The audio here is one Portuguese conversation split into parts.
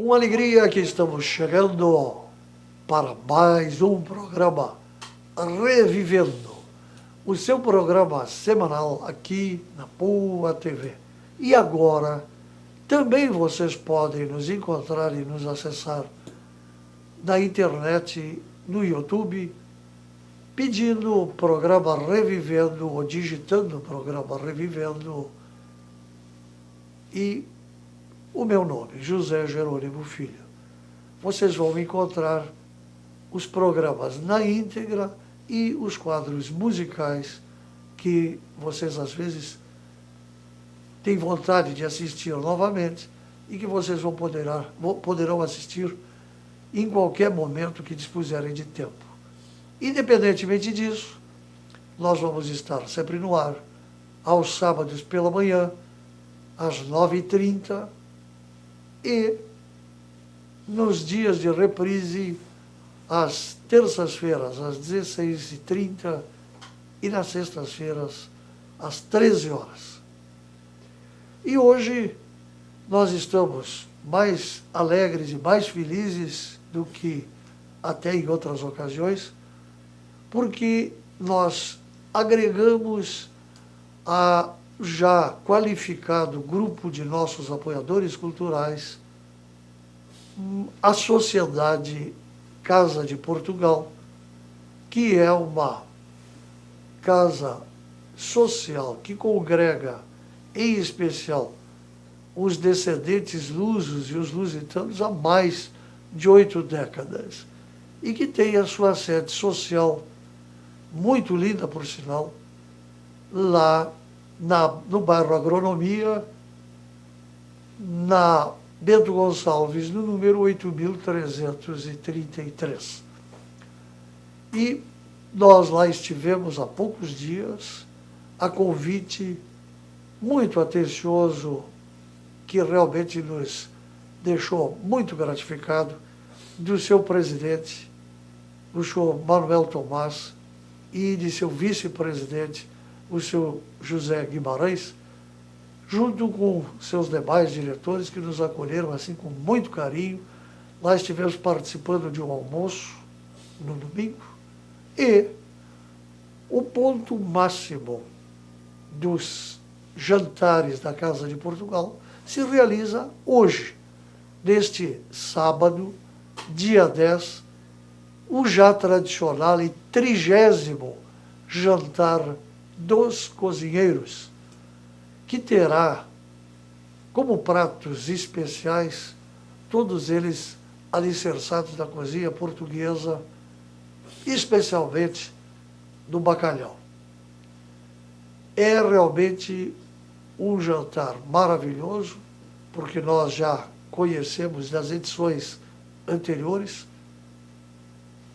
Com alegria que estamos chegando para mais um programa Revivendo, o seu programa semanal aqui na Poa TV. E agora, também vocês podem nos encontrar e nos acessar na internet, no YouTube, pedindo o programa Revivendo ou digitando o programa Revivendo e o meu nome, José Jerônimo Filho. Vocês vão encontrar os programas na íntegra e os quadros musicais que vocês às vezes têm vontade de assistir novamente e que vocês poderão assistir em qualquer momento que dispuserem de tempo. Independentemente disso, nós vamos estar sempre no ar, aos sábados pela manhã, às 9h30, e nos dias de reprise, às terças-feiras, às 16h30, e nas sextas-feiras, às 13 horas. E hoje nós estamos mais alegres e mais felizes do que até em outras ocasiões, porque nós agregamos a já qualificado grupo de nossos apoiadores culturais a Sociedade Casa de Portugal, que é uma casa social que congrega, em especial, os descendentes lusos e os lusitanos há mais de 8 décadas, e que tem a sua sede social, muito linda por sinal, lá no bairro Agronomia, na Bento Gonçalves, no número 8.333. E nós lá estivemos há poucos dias, a convite muito atencioso, que realmente nos deixou muito gratificado, do seu presidente, o senhor Manuel Tomás, e de seu vice-presidente, o senhor José Guimarães, junto com seus demais diretores que nos acolheram assim com muito carinho. Lá estivemos participando de um almoço no domingo, e o ponto máximo dos jantares da Casa de Portugal se realiza hoje, neste sábado, dia 10, o já tradicional e 30º jantar dos cozinheiros, que terá como pratos especiais, todos eles alicerçados da cozinha portuguesa, especialmente do bacalhau. É realmente um jantar maravilhoso, porque nós já conhecemos das edições anteriores,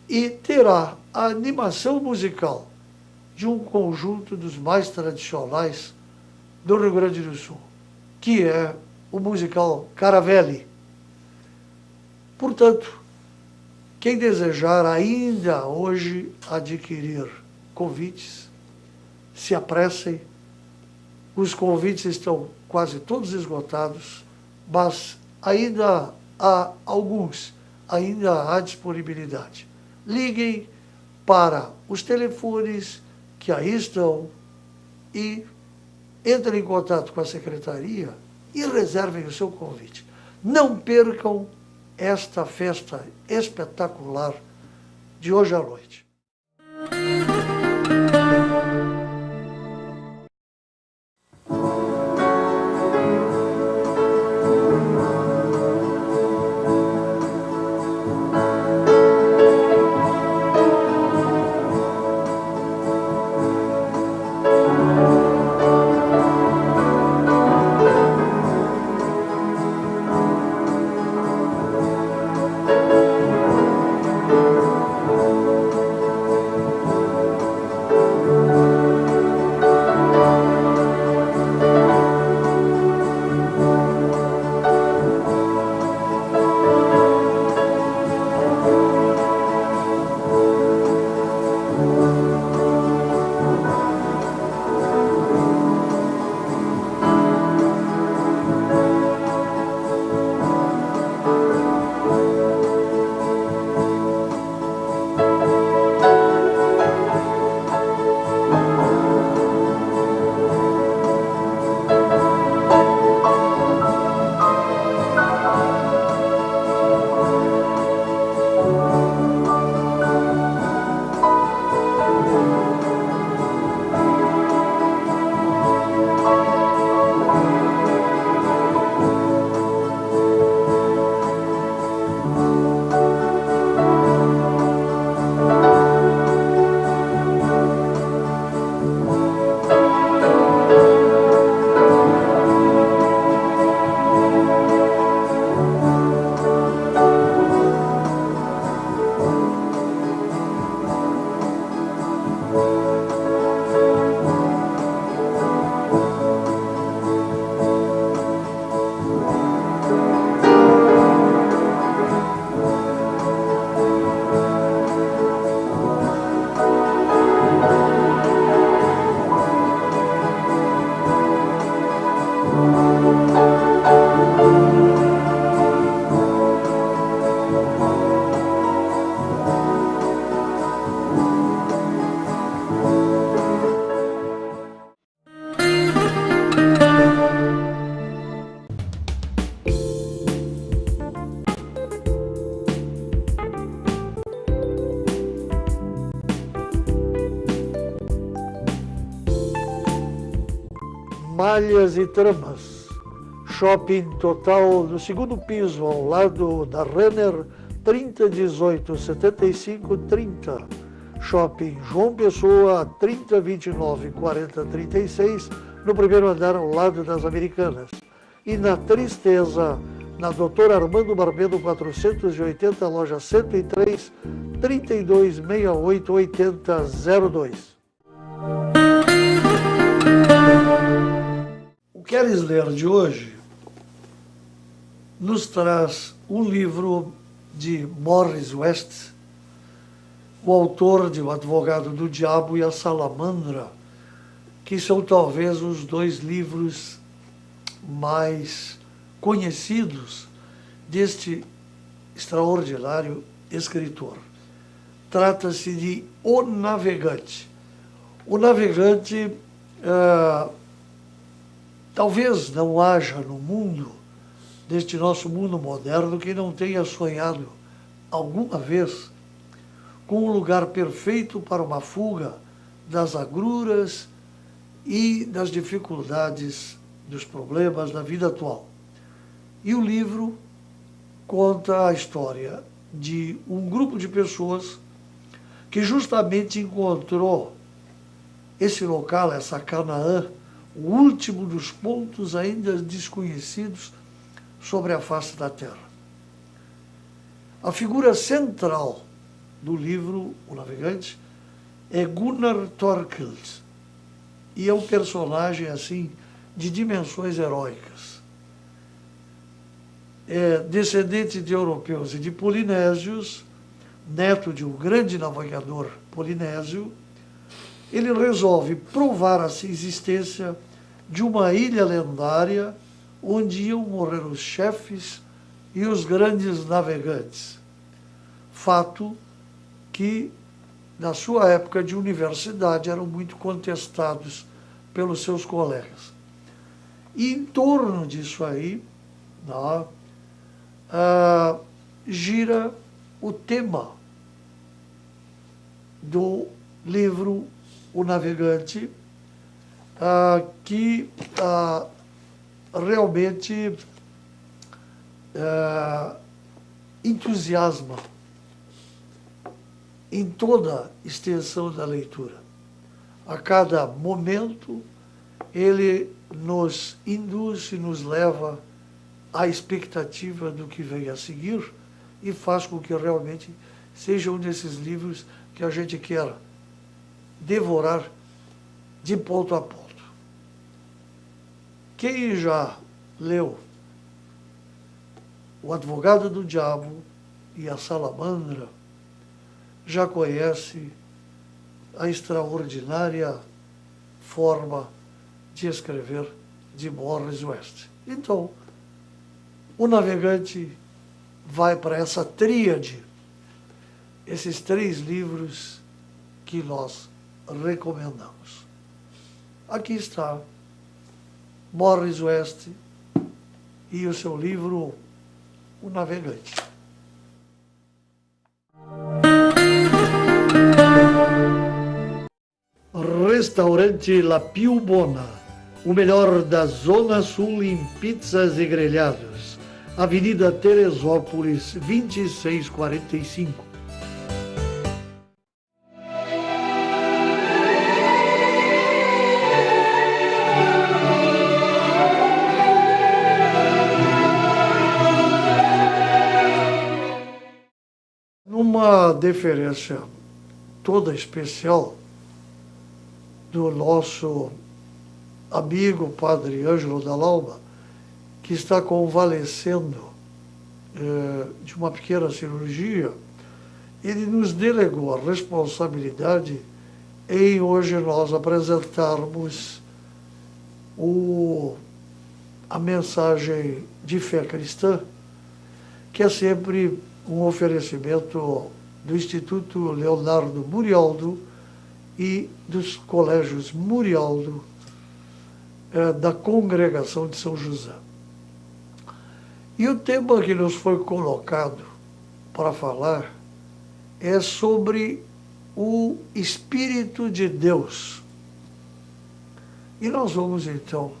e terá a animação musical de um conjunto dos mais tradicionais do Rio Grande do Sul, que é o musical Caravelli. Portanto, quem desejar ainda hoje adquirir convites, se apressem. Os convites estão quase todos esgotados, mas ainda há alguns, ainda há disponibilidade. Liguem para os telefones que aí estão e entrem em contato com a secretaria e reservem o seu convite. Não percam esta festa espetacular de hoje à noite. Malhas e Tramas. Shopping total no segundo piso, ao lado da Renner, 3018 75 30. Shopping João Pessoa, 3029 40 36, no primeiro andar, ao lado das Americanas. E na Tristeza, na Dr. Armando Barbero 480, loja 103, 3268 8002. O Queres Ler de hoje nos traz um livro de Morris West, o autor de O Advogado do Diabo e a Salamandra, que são talvez os dois livros mais conhecidos deste extraordinário escritor. Trata-se de O Navegante. O Navegante, talvez não haja no mundo, neste nosso mundo moderno, que não tenha sonhado alguma vez com um lugar perfeito para uma fuga das agruras e das dificuldades, dos problemas da vida atual. E o livro conta a história de um grupo de pessoas que justamente encontrou esse local, essa Canaã, o último dos pontos ainda desconhecidos sobre a face da Terra. A figura central do livro O Navegante é Gunnar Thorkeld, e é um personagem assim de dimensões heróicas. É descendente de europeus e de polinésios, neto de um grande navegador polinésio. Ele resolve provar a existência de uma ilha lendária onde iam morrer os chefes e os grandes navegantes. Fato que, na sua época de universidade, eram muito contestados pelos seus colegas. E em torno disso aí, gira o tema do livro O Navegante, que realmente entusiasma em toda a extensão da leitura. A cada momento, ele nos induz e nos leva à expectativa do que vem a seguir e faz com que realmente seja um desses livros que a gente quer devorar de ponto a ponto. Quem já leu O Advogado do Diabo e a Salamandra já conhece a extraordinária forma de escrever de Morris West. Então, O Navegante vai para essa tríade, esses três livros que nós recomendamos. Aqui está Morris West e o seu livro O Navegante. Restaurante La Piubona, o melhor da Zona Sul em pizzas e grelhados. Avenida Teresópolis, 2645. Numa deferência toda especial do nosso amigo Padre Ângelo Dall'Alba, que está convalescendo de uma pequena cirurgia, ele nos delegou a responsabilidade em hoje nós apresentarmos a mensagem de fé cristã, que é sempre um oferecimento do Instituto Leonardo Murialdo e dos colégios Murialdo da Congregação de São José. E o tema que nos foi colocado para falar é sobre o Espírito de Deus. E nós vamos, então,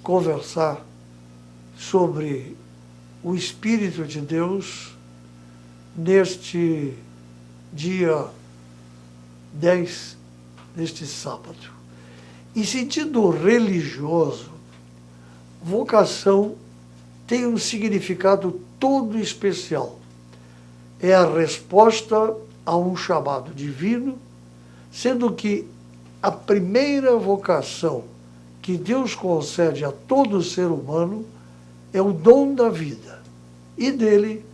conversar sobre o Espírito de Deus neste dia 10, neste sábado. Em sentido religioso, vocação tem um significado todo especial. É a resposta a um chamado divino, sendo que a primeira vocação que Deus concede a todo ser humano é o dom da vida, e dele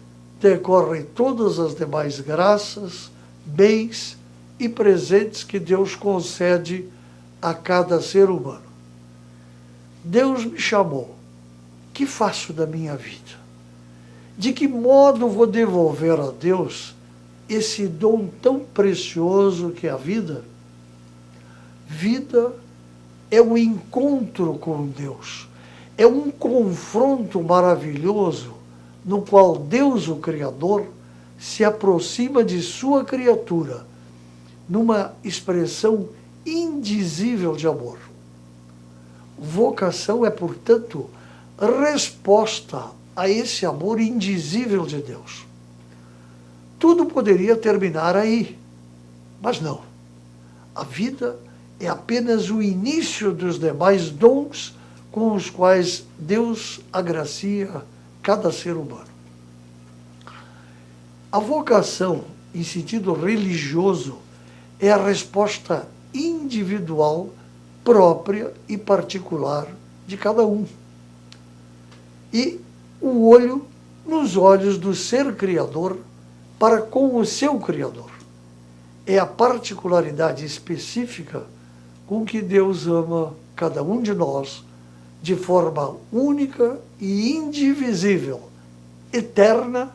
decorrem todas as demais graças, bens e presentes que Deus concede a cada ser humano. Deus me chamou. O que faço da minha vida? De que modo vou devolver a Deus esse dom tão precioso que é a vida? Vida é um encontro com Deus, é um confronto maravilhoso no qual Deus, o Criador, se aproxima de sua criatura numa expressão indizível de amor. Vocação é, portanto, resposta a esse amor indizível de Deus. Tudo poderia terminar aí, mas não. A vida é apenas o início dos demais dons com os quais Deus agracia cada ser humano. A vocação, em sentido religioso, é a resposta individual, própria e particular de cada um. E o olho nos olhos do ser criador para com o seu Criador. É a particularidade específica com que Deus ama cada um de nós de forma única e indivisível, eterna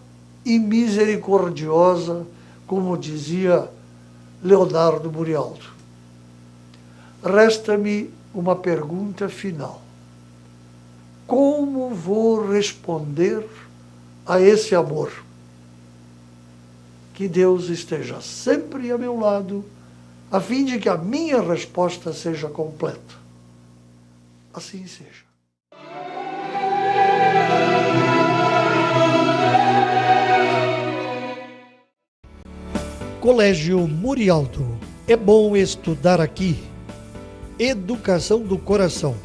e misericordiosa, como dizia Leonardo Murialdo. Resta-me uma pergunta final. Como vou responder a esse amor? Que Deus esteja sempre a meu lado, a fim de que a minha resposta seja completa. Assim seja. Colégio Murialdo. É bom estudar aqui. Educação do coração.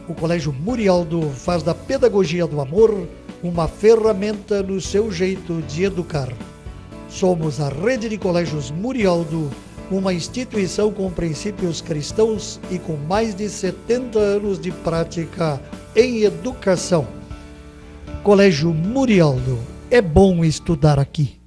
O Colégio Murialdo faz da pedagogia do amor uma ferramenta no seu jeito de educar. Somos a Rede de Colégios Murialdo, uma instituição com princípios cristãos e com mais de 70 anos de prática em educação. Colégio Murialdo. É bom estudar aqui.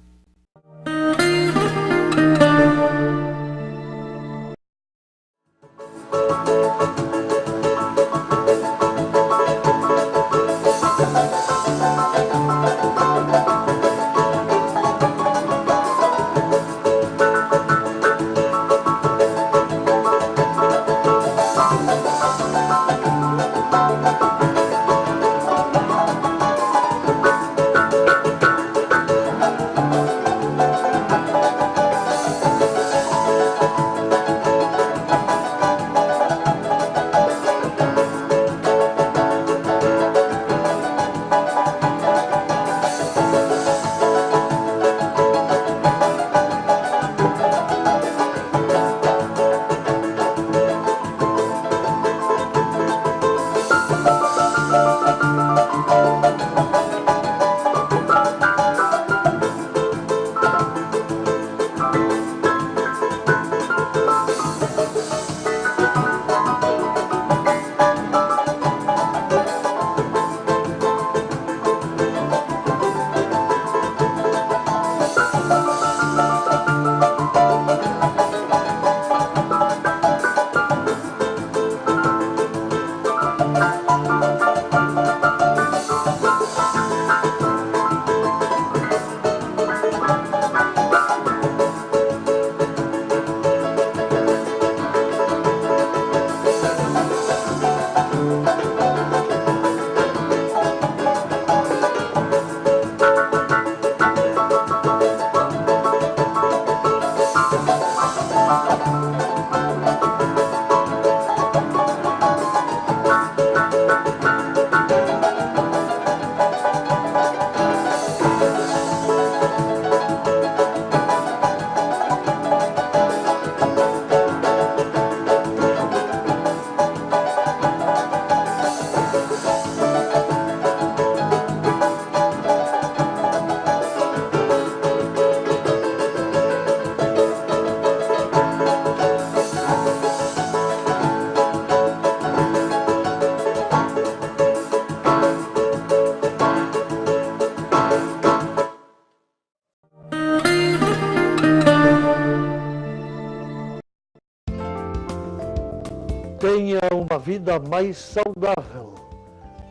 tenha uma vida mais saudável.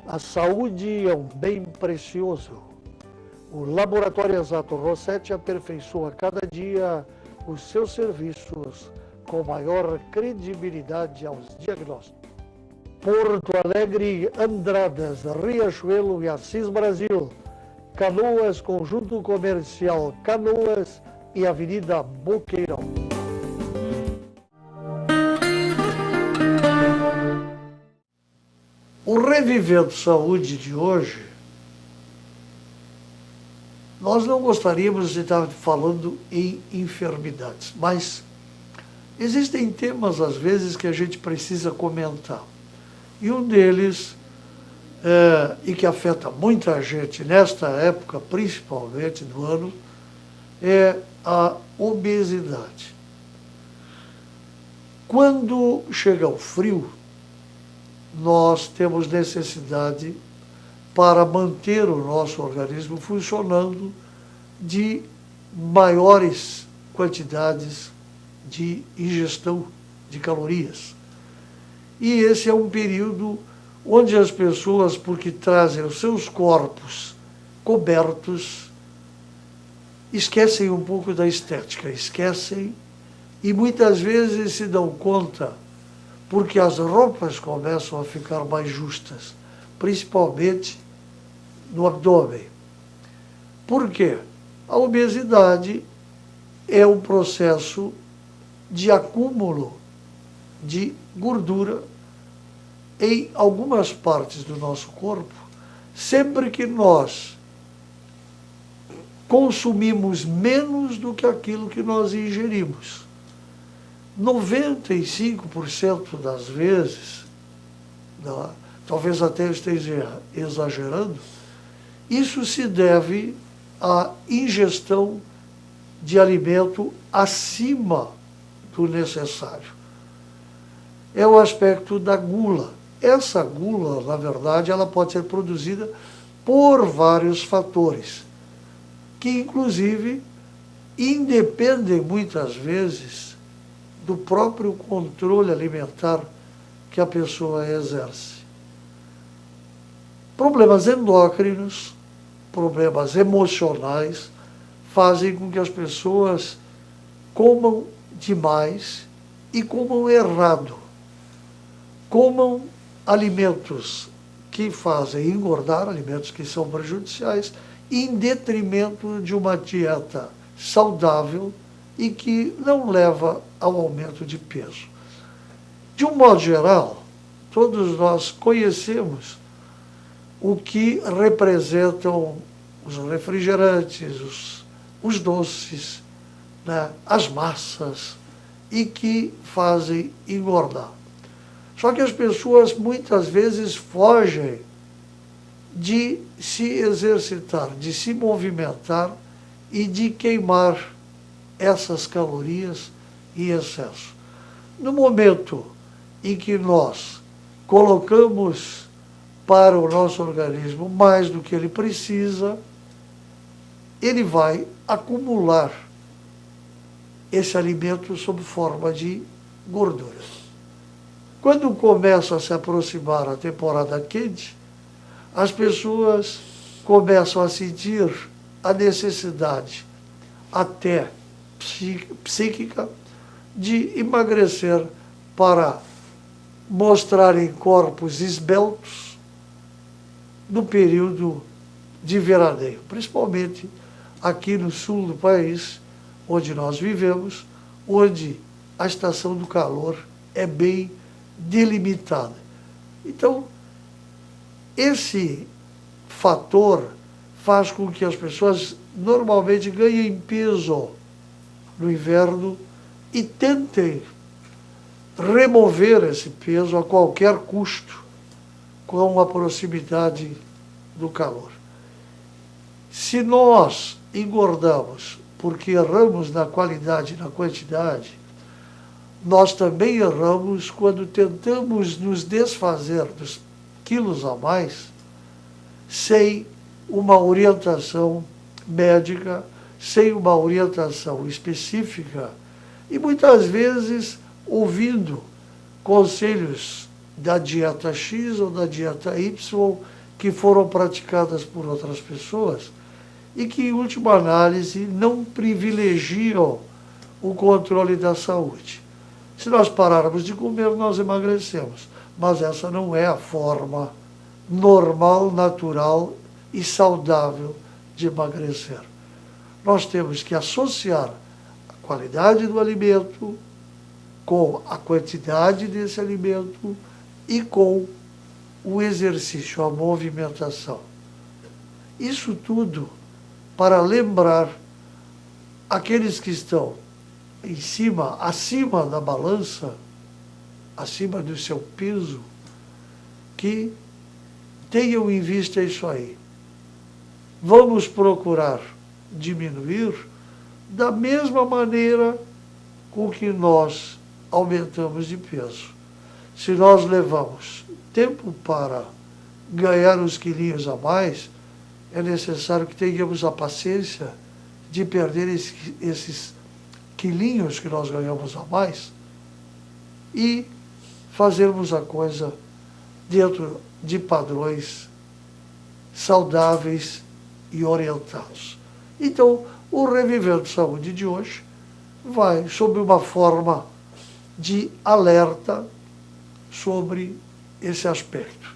A saúde é um bem precioso. O Laboratório Exato Rossetti aperfeiçoa a cada dia os seus serviços com maior credibilidade aos diagnósticos. Porto Alegre, Andradas, Riachuelo e Assis Brasil, Canoas, Conjunto Comercial Canoas e Avenida Boqueirão. O Revivendo Saúde de hoje, nós não gostaríamos de estar falando em enfermidades, mas existem temas, às vezes, que a gente precisa comentar. E um deles, e que afeta muita gente nesta época, principalmente do ano, é a obesidade. Quando chega o frio, nós temos necessidade, para manter o nosso organismo funcionando, de maiores quantidades de ingestão de calorias. E esse é um período onde as pessoas, porque trazem os seus corpos cobertos, esquecem um pouco da estética, esquecem e muitas vezes se dão conta porque as roupas começam a ficar mais justas, principalmente no abdômen. Por quê? A obesidade é um processo de acúmulo de gordura em algumas partes do nosso corpo, sempre que nós consumimos menos do que aquilo que nós ingerimos. 95% das vezes, talvez até eu esteja exagerando, isso se deve à ingestão de alimento acima do necessário. É o aspecto da gula. Essa gula, na verdade, ela pode ser produzida por vários fatores, que inclusive independem muitas vezes do próprio controle alimentar que a pessoa exerce. Problemas endócrinos, problemas emocionais, fazem com que as pessoas comam demais e comam errado. Comam alimentos que fazem engordar, alimentos que são prejudiciais, em detrimento de uma dieta saudável e que não leva ao aumento de peso. De um modo geral, todos nós conhecemos o que representam os refrigerantes, os doces, né, as massas, e que fazem engordar. Só que as pessoas muitas vezes fogem de se exercitar, de se movimentar e de queimar essas calorias em excesso. No momento em que nós colocamos para o nosso organismo mais do que ele precisa, ele vai acumular esse alimento sob forma de gorduras. Quando começa a se aproximar a temporada quente, as pessoas começam a sentir a necessidade, até psíquica, de emagrecer para mostrarem corpos esbeltos no período de veraneio, principalmente aqui no sul do país, onde nós vivemos, onde a estação do calor é bem delimitada. Então, esse fator faz com que as pessoas normalmente ganhem peso no inverno e tentem remover esse peso a qualquer custo com a proximidade do calor. Se nós engordamos porque erramos na qualidade e na quantidade, nós também erramos quando tentamos nos desfazer dos quilos a mais sem uma orientação médica, sem uma orientação específica e muitas vezes ouvindo conselhos da dieta X ou da dieta Y que foram praticadas por outras pessoas e que, em última análise, não privilegiam o controle da saúde. Se nós pararmos de comer, nós emagrecemos, mas essa não é a forma normal, natural e saudável de emagrecer. Nós temos que associar a qualidade do alimento com a quantidade desse alimento e com o exercício, a movimentação. Isso tudo para lembrar aqueles que estão em cima, acima da balança, acima do seu peso, que tenham em vista isso aí. Vamos procurar diminuir da mesma maneira com que nós aumentamos de peso. Se nós levamos tempo para ganhar uns quilinhos a mais, é necessário que tenhamos a paciência de perder esses quilinhos que nós ganhamos a mais e fazermos a coisa dentro de padrões saudáveis e orientados. Então, o Revivendo Saúde de hoje vai sob uma forma de alerta sobre esse aspecto.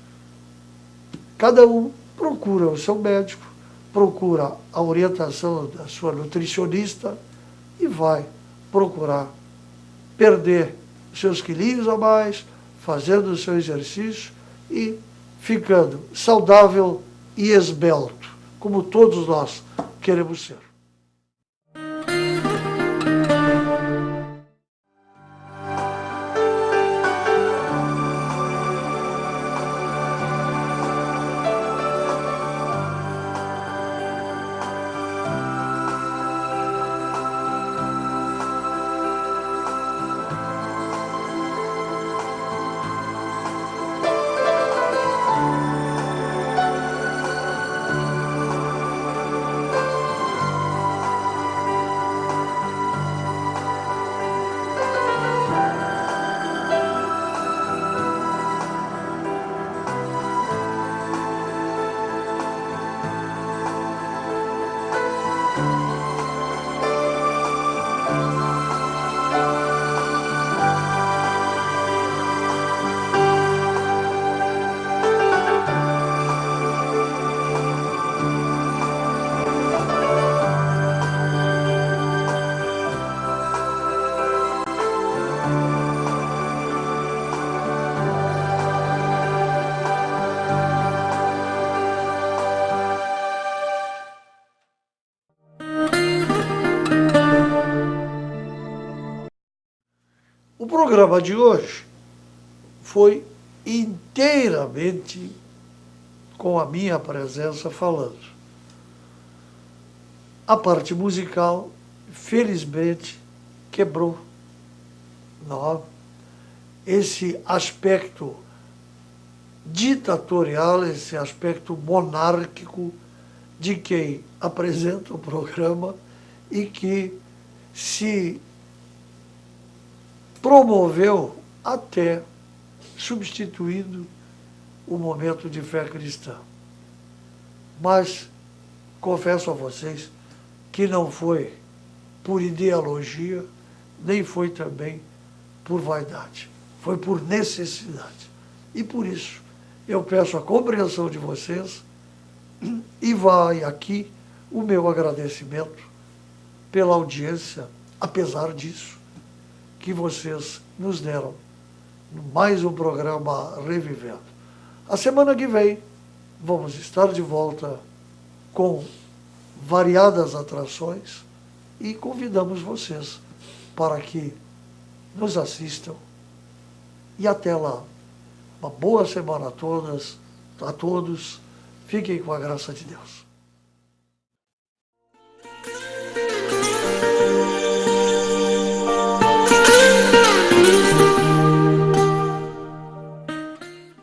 Cada um procura o seu médico, procura a orientação da sua nutricionista e vai procurar perder seus quilinhos a mais, fazendo o seu exercício e ficando saudável e esbelto, como todos nós queremos ser. O programa de hoje foi inteiramente com a minha presença falando. A parte musical, felizmente, quebrou. Não. Esse aspecto ditatorial, esse aspecto monárquico de quem apresenta o programa e que se promoveu até substituindo o momento de fé cristã. Mas confesso a vocês que não foi por ideologia, nem foi também por vaidade. Foi por necessidade. E por isso eu peço a compreensão de vocês e vai aqui o meu agradecimento pela audiência, apesar disso, que vocês nos deram mais um programa Revivendo. A semana que vem vamos estar de volta com variadas atrações e convidamos vocês para que nos assistam. E até lá, uma boa semana a todas, a todos. Fiquem com a graça de Deus.